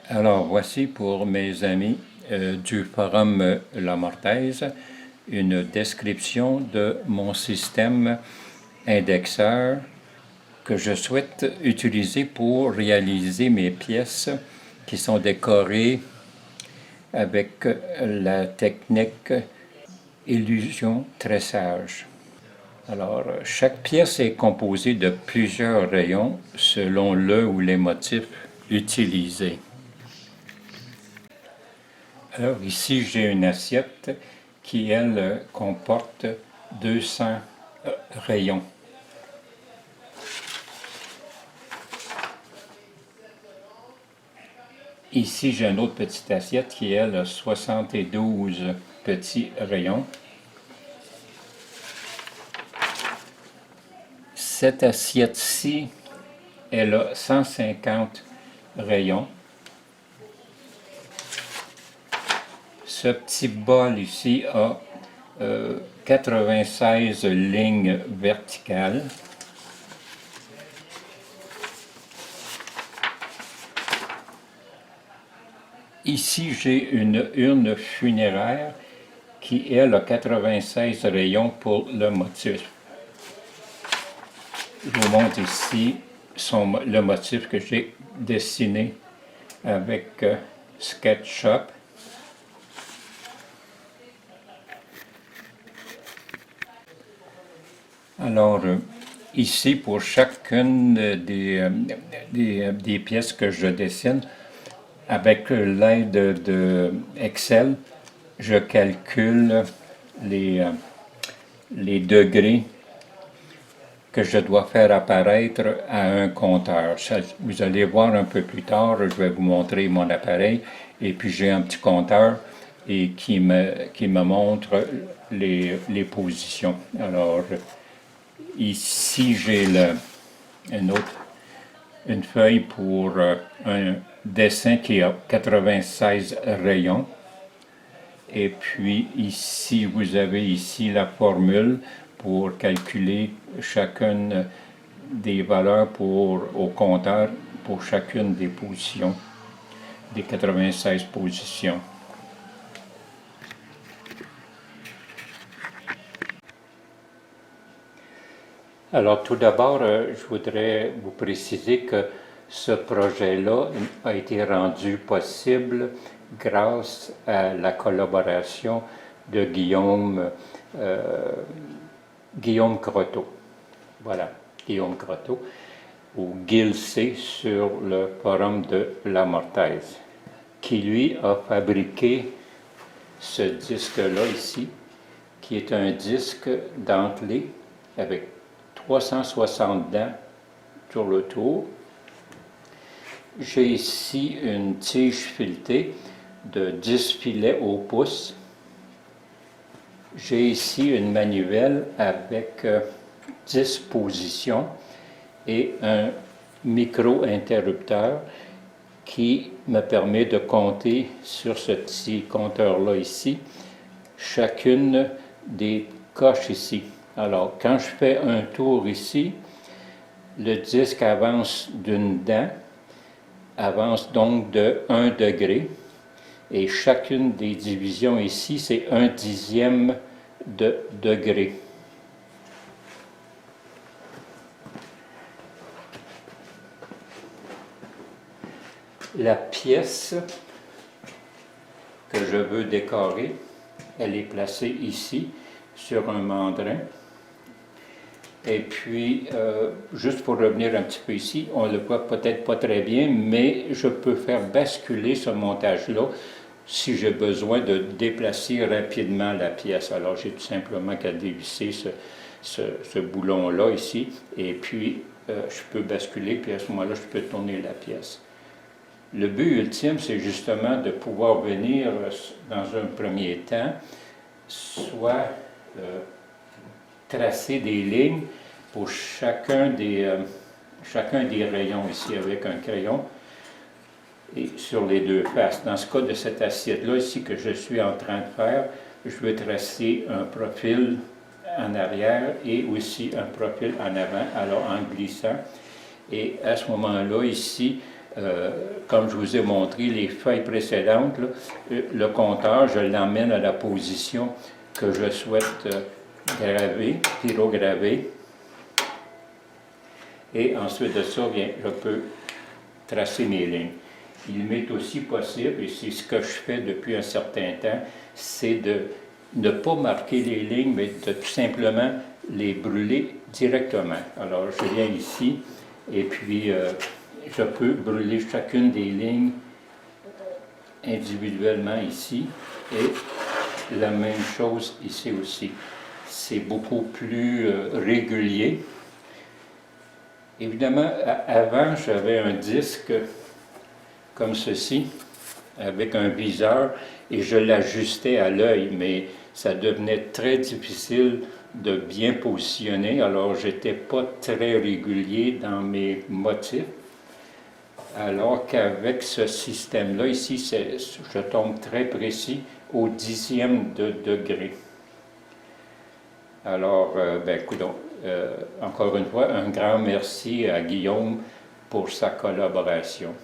Alors voici pour mes amis du forum La Mortaise une description de mon système indexeur que je souhaite utiliser pour réaliser mes pièces qui sont décorées avec la technique illusion tressage. Alors, chaque pièce est composée de plusieurs rayons selon le ou les motifs utilisés. Alors ici, j'ai une assiette qui, elle, comporte 200 rayons. Ici, j'ai une autre petite assiette qui, elle, a 72 petits rayons. Cette assiette-ci, elle a 150 rayons. Ce petit bol ici a 96 lignes verticales. Ici, j'ai une urne funéraire qui, elle, a 96 rayons pour le motif. Je vous montre ici le motif que j'ai dessiné avec SketchUp. Alors, ici, pour chacune des pièces que je dessine, avec l'aide de Excel, je calcule les degrés que je dois faire apparaître à un compteur. Vous allez voir un peu plus tard, je vais vous montrer mon appareil, et puis j'ai un petit compteur qui me montre les positions. Alors, ici, j'ai une feuille pour un dessin qui a 96 rayons. Et puis ici, vous avez ici la formule pour calculer chacune des valeurs au compteur pour chacune des positions, des 96 positions. Alors tout d'abord, je voudrais vous préciser que ce projet-là a été rendu possible grâce à la collaboration de Guillaume Croteau. Voilà, Guillaume Croteau, ou Gil C. sur le forum de La Mortaise, qui lui a fabriqué ce disque-là ici, qui est un disque dentelé avec 360 dents sur le tour. J'ai ici une tige filetée de 10 filets au pouce. J'ai ici une manivelle avec 10 positions et un micro-interrupteur qui me permet de compter sur ce petit compteur-là ici, chacune des coches ici. Alors, quand je fais un tour ici, le disque avance d'une dent, avance donc de 1 degré, et chacune des divisions ici, c'est 1/10 de degré. La pièce que je veux décorer, elle est placée ici, sur un mandrin. Et puis, juste pour revenir un petit peu ici, on ne le voit peut-être pas très bien, mais je peux faire basculer ce montage-là si j'ai besoin de déplacer rapidement la pièce. Alors, j'ai tout simplement qu'à dévisser ce boulon-là ici, et puis je peux basculer, puis à ce moment-là, je peux tourner la pièce. Le but ultime, c'est justement de pouvoir venir, dans un premier temps, soit tracer des lignes pour chacun des rayons ici avec un crayon et sur les deux faces. Dans ce cas de cette assiette-là ici que je suis en train de faire, je veux tracer un profil en arrière et aussi un profil en avant, alors en glissant. Et à ce moment-là, ici, Comme je vous ai montré les feuilles précédentes, là, le compteur, je l'emmène à la position que je souhaite graver, pyrograver. Et ensuite de ça, bien, je peux tracer mes lignes. Il m'est aussi possible, et c'est ce que je fais depuis un certain temps, c'est de ne pas marquer les lignes, mais de tout simplement les brûler directement. Alors, je viens ici, et puis je peux brûler chacune des lignes individuellement ici, et la même chose ici aussi. C'est beaucoup plus régulier. Évidemment, avant, j'avais un disque comme ceci, avec un viseur, et je l'ajustais à l'œil, mais ça devenait très difficile de bien positionner, alors j'étais pas très régulier dans mes motifs. Alors qu'avec ce système-là, ici, je tombe très précis au 10e de degré. Alors, ben, coudonc, encore une fois, un grand merci à Guillaume pour sa collaboration.